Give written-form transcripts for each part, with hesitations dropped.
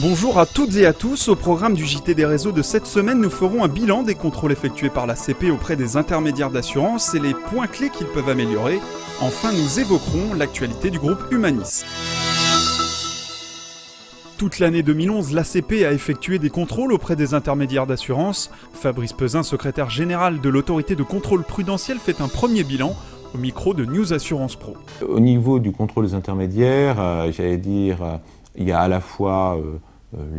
Bonjour à toutes et à tous, au programme du JT des réseaux de cette semaine, nous ferons un bilan des contrôles effectués par l'ACP auprès des intermédiaires d'assurance et les points clés qu'ils peuvent améliorer. Enfin, nous évoquerons l'actualité du groupe Humanis. Toute l'année 2011, l'ACP a effectué des contrôles auprès des intermédiaires d'assurance. Fabrice Peuzin, secrétaire général de l'autorité de contrôle prudentiel, fait un premier bilan au micro de News Assurance Pro. Au niveau du contrôle des intermédiaires, il y a à la fois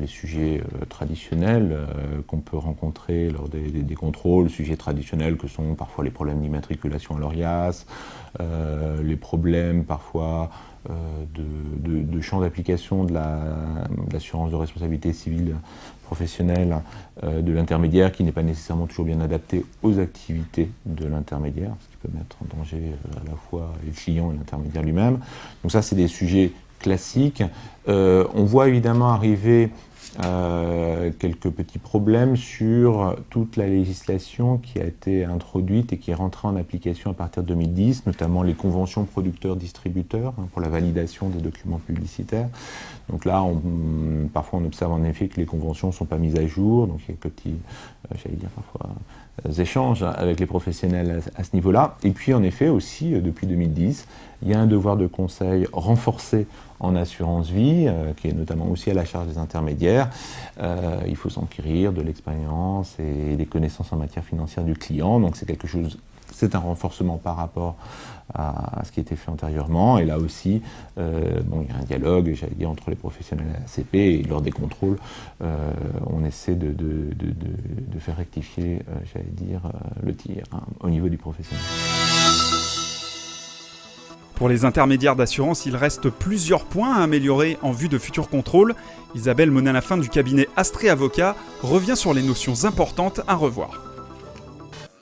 les sujets traditionnels qu'on peut rencontrer lors des contrôles, sujets traditionnels que sont parfois les problèmes d'immatriculation à l'ORIAS, les problèmes parfois de champ d'application de l'assurance de responsabilité civile professionnelle de l'intermédiaire qui n'est pas nécessairement toujours bien adapté aux activités de l'intermédiaire, ce qui peut mettre en danger à la fois les clients et l'intermédiaire lui-même. Donc ça, c'est des sujets classiques. On voit évidemment arriver quelques petits problèmes sur toute la législation qui a été introduite et qui est rentrée en application à partir de 2010, notamment les conventions producteurs-distributeurs pour la validation des documents publicitaires. Donc là, parfois on observe en effet que les conventions ne sont pas mises à jour, donc il y a petits, parfois échanges avec les professionnels à ce niveau-là. Et puis en effet aussi, depuis 2010, il y a un devoir de conseil renforcé en assurance vie, qui est notamment aussi à la charge des intermédiaires. Il faut s'enquérir de l'expérience et des connaissances en matière financière du client. Donc c'est un renforcement par rapport à ce qui était fait antérieurement. Et là aussi, il y a un dialogue, entre les professionnels et la ACP. Et lors des contrôles, on essaie de faire rectifier, le tir au niveau du professionnel. Pour les intermédiaires d'assurance, il reste plusieurs points à améliorer en vue de futurs contrôles. Isabelle Monin-Lafin du cabinet Astrée Avocat revient sur les notions importantes à revoir.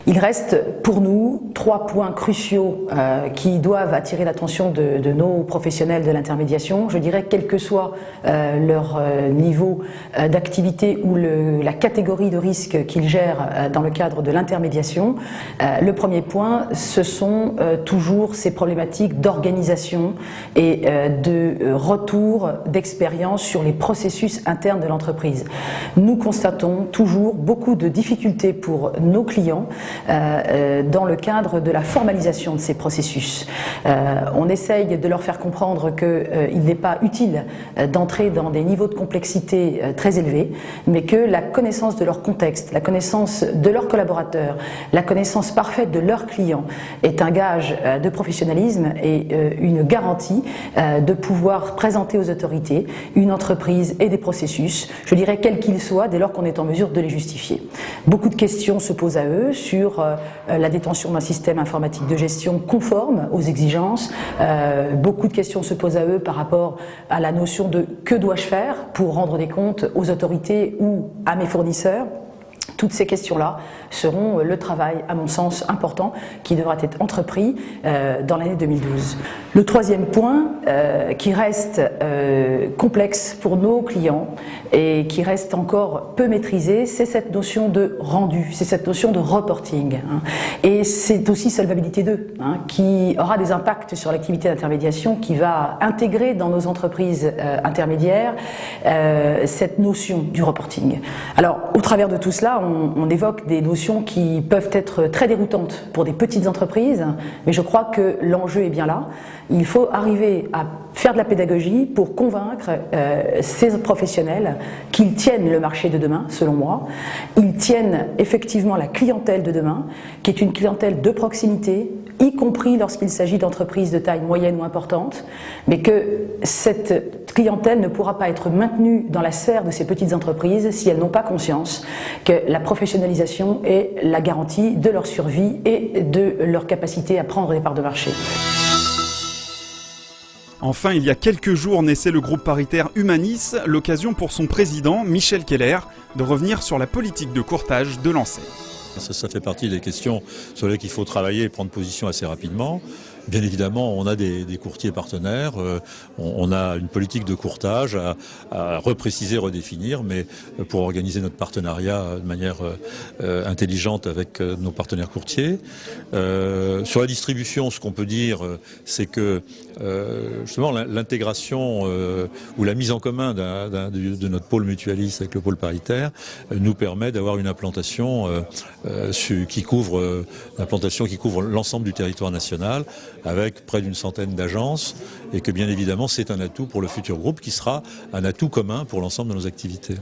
Il reste pour nous 3 points cruciaux qui doivent attirer l'attention de nos professionnels de l'intermédiation, je dirais quel que soit leur niveau d'activité ou la catégorie de risque qu'ils gèrent dans le cadre de l'intermédiation. Le premier point, ce sont toujours ces problématiques d'organisation et de retour d'expérience sur les processus internes de l'entreprise. Nous constatons toujours beaucoup de difficultés pour nos clients dans le cadre de la formalisation de ces processus. On essaye de leur faire comprendre qu'il n'est pas utile d'entrer dans des niveaux de complexité très élevés, mais que la connaissance de leur contexte, la connaissance de leurs collaborateurs, la connaissance parfaite de leurs clients est un gage de professionnalisme et une garantie de pouvoir présenter aux autorités une entreprise et des processus, je dirais quels qu'ils soient, dès lors qu'on est en mesure de les justifier. Beaucoup de questions se posent à eux sur la détention d'un système informatique de gestion conforme aux exigences. Beaucoup de questions se posent à eux par rapport à la notion de que dois-je faire pour rendre des comptes aux autorités ou à mes fournisseurs. Toutes ces questions-là seront le travail, à mon sens, important qui devra être entrepris dans l'année 2012. Le troisième point, qui reste complexe pour nos clients et qui reste encore peu maîtrisé, c'est cette notion de rendu, c'est cette notion de reporting. Et c'est aussi Solvabilité 2, qui aura des impacts sur l'activité d'intermédiation, qui va intégrer dans nos entreprises intermédiaires cette notion du reporting. Alors, au travers de tout cela, on évoque des notions qui peuvent être très déroutantes pour des petites entreprises, mais je crois que l'enjeu est bien là. Il faut arriver à faire de la pédagogie pour convaincre ces professionnels qu'ils tiennent le marché de demain, selon moi. Ils tiennent effectivement la clientèle de demain, qui est une clientèle de proximité, y compris lorsqu'il s'agit d'entreprises de taille moyenne ou importante, mais que cette clientèle ne pourra pas être maintenue dans la sphère de ces petites entreprises si elles n'ont pas conscience que la professionnalisation est la garantie de leur survie et de leur capacité à prendre des parts de marché. Enfin, il y a quelques jours naissait le groupe paritaire Humanis, l'occasion pour son président, Michel Keller, de revenir sur la politique de courtage de l'enseigne. Ça fait partie des questions sur lesquelles il faut travailler et prendre position assez rapidement. Bien évidemment, on a des courtiers partenaires, on a une politique de courtage à repréciser, redéfinir, mais pour organiser notre partenariat de manière intelligente avec nos partenaires courtiers. Sur la distribution, ce qu'on peut dire, c'est que justement l'intégration ou la mise en commun de notre pôle mutualiste avec le pôle paritaire nous permet d'avoir une implantation qui couvre l'ensemble du territoire national, avec près d'une centaine d'agences, et que bien évidemment c'est un atout pour le futur groupe qui sera un atout commun pour l'ensemble de nos activités.